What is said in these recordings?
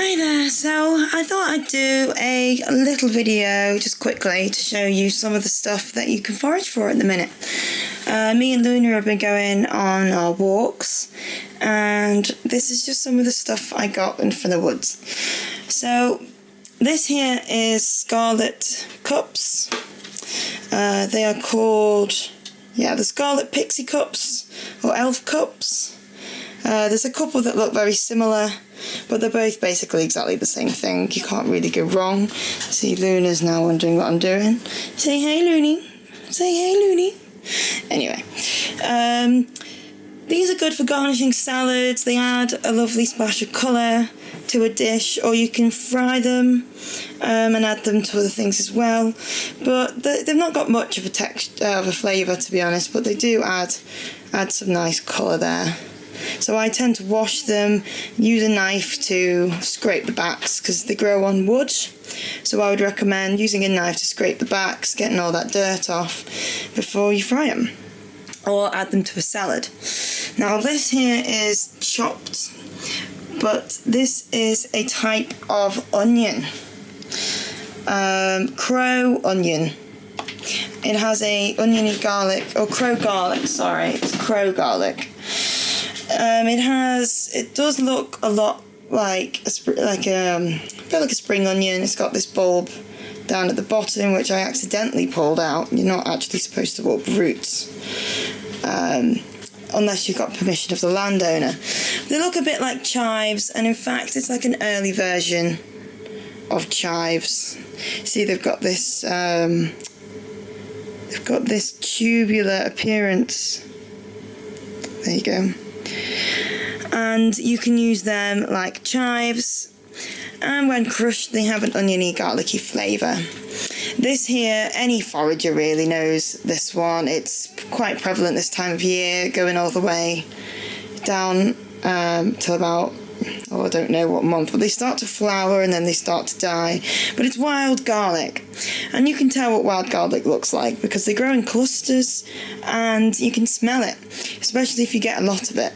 Hi there, so I thought I'd do a little video just quickly to show you some of the stuff that you can forage for at the minute. Me and Luna have been going on our walks, and this is just some of the stuff I got in from the woods. So this here is Scarlet Cups. They are called, the Scarlet Pixie Cups or Elf Cups. There's a couple that look very similar, but they're both basically exactly the same thing. You can't really go wrong. See, Luna's now wondering what I'm doing. Say hey, Looney. Say hey, Looney. Anyway, these are good for garnishing salads. They add a lovely splash of colour to a dish, or you can fry them and add them to other things as well. But they've not got much of a texture, of a flavour, to be honest, but they do add some nice colour there. So I tend to wash them, use a knife to scrape the backs because they grow on wood. So I would recommend using a knife to scrape the backs, getting all that dirt off before you fry them. Or add them to a salad. Now this here is chopped, but this is a type of onion. Crow onion. It has a oniony garlic, or crow garlic, sorry, it's crow garlic. It does look a lot like a bit like a spring onion. It's got this bulb down at the bottom, which I accidentally pulled out. You're not actually supposed to uproot unless you've got permission of the landowner. They look a bit like chives, and in fact, it's like an early version of chives. See, they've got this tubular appearance. There you go. And you can use them like chives, and when crushed they have an oniony garlicky flavour. This here, any forager really knows this one. It's quite prevalent this time of year, going all the way down till about, I don't know what month, but they start to flower and then they start to die. But it's wild garlic, and you can tell what wild garlic looks like because they grow in clusters and you can smell it, especially if you get a lot of it.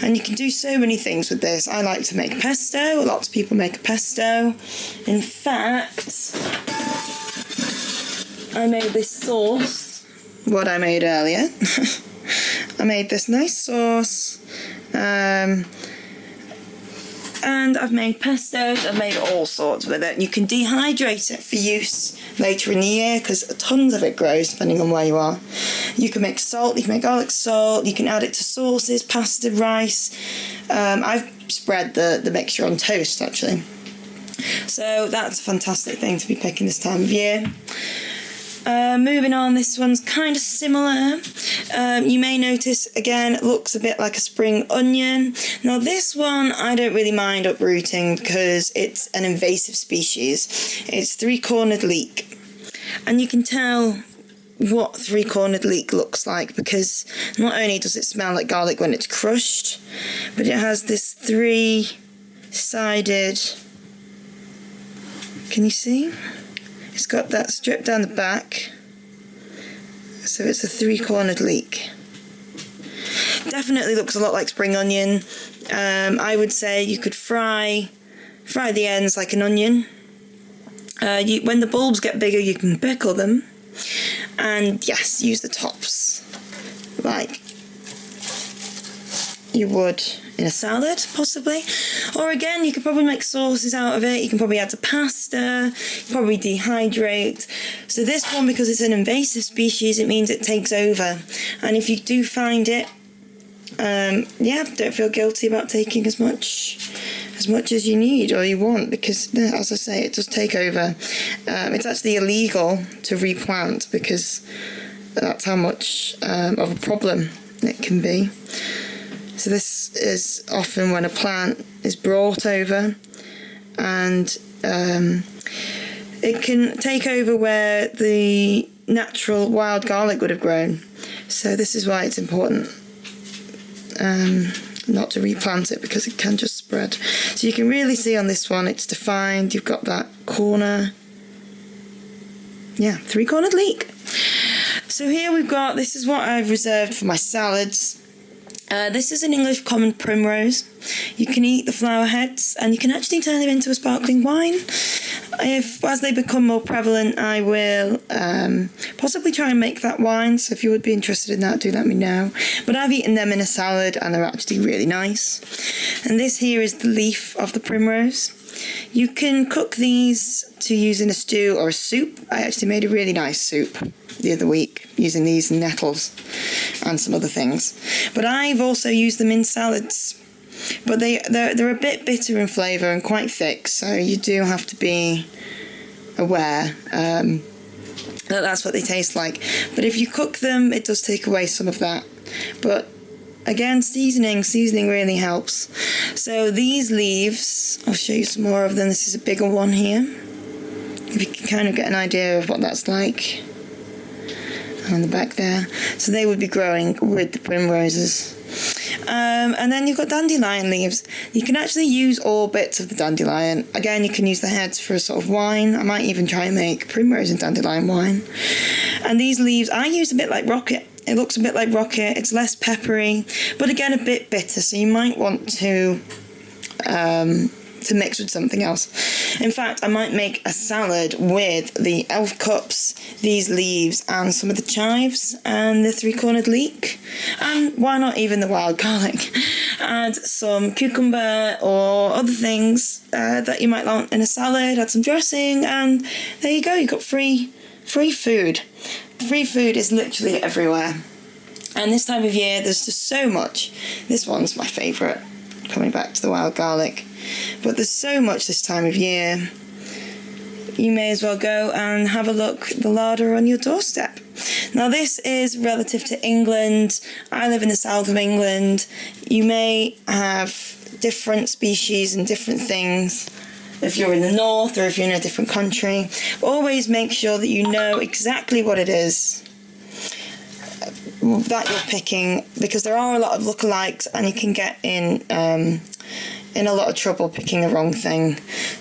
And you can do so many things with this. I like to make pesto. Lots of people make a pesto. In fact, I made this sauce, what I made earlier. I made this nice sauce. And I've made pestos, I've made all sorts with it. You can dehydrate it for use later in the year because tons of it grows depending on where you are. You can make salt, you can make garlic salt, you can add it to sauces, pasta, rice. I've spread the mixture on toast actually. So that's a fantastic thing to be picking this time of year. Moving on, this one's kind of similar. You may notice, again, it looks a bit like a spring onion. Now this one I don't really mind uprooting because it's an invasive species. It's three-cornered leek. And you can tell what three-cornered leek looks like because not only does it smell like garlic when it's crushed, but it has this three-sided, can you see? It's got that strip down the back, so it's a three-cornered leek. Definitely looks a lot like spring onion. I would say you could fry the ends like an onion. When the bulbs get bigger, you can pickle them, and yes, use the tops like you would in a salad, possibly. Or again, you could probably make sauces out of it. You can probably add to pasta, probably dehydrate. So this one, because it's an invasive species, it means it takes over. And if you do find it, don't feel guilty about taking as much as you need or you want, because as I say, it does take over. It's actually illegal to replant because that's how much of a problem it can be. So this is often when a plant is brought over, and it can take over where the natural wild garlic would have grown. So this is why it's important not to replant it, because it can just spread. So you can really see on this one it's defined. You've got that corner. Yeah, three-cornered leek. So here we've got, this is what I've reserved for my salads. This is an English common primrose. You can eat the flower heads, and you can actually turn them into a sparkling wine. As they become more prevalent, I will possibly try and make that wine. So if you would be interested in that, do let me know. But I've eaten them in a salad, and they're actually really nice. And this here is the leaf of the primrose. You can cook these to use in a stew or a soup. I actually made a really nice soup the other week using these nettles and some other things. But I've also used them in salads. But they're a bit bitter in flavour and quite thick, so you do have to be aware that that's what they taste like. But if you cook them, it does take away some of that. But again, seasoning really helps. So these leaves, I'll show you some more of them. This is a bigger one here. If you can kind of get an idea of what that's like. On the back there. So they would be growing with the primroses. And then you've got dandelion leaves. You can actually use all bits of the dandelion. Again, you can use the heads for a sort of wine. I might even try and make primrose and dandelion wine. And these leaves, I use a bit like rocket. It looks a bit like rocket. It's less peppery, but again, a bit bitter. So you might want to mix with something else. In fact, I might make a salad with the elf cups, these leaves, and some of the chives, and the three-cornered leek. And why not even the wild garlic? Add some cucumber or other things that you might want in a salad, add some dressing, and there you go. You've got free food. Free food is literally everywhere. And this time of year, there's just so much. This one's my favourite, coming back to the wild garlic. But there's so much this time of year. You may as well go and have a look, the larder on your doorstep. Now this is relative to England. I live in the south of England. You may have different species and different things if you're in the north or if you're in a different country. Always make sure that you know exactly what it is that you're picking, because there are a lot of lookalikes and you can get in a lot of trouble picking the wrong thing.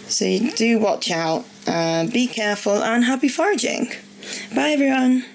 So you do watch out, be careful, and happy foraging. Bye everyone.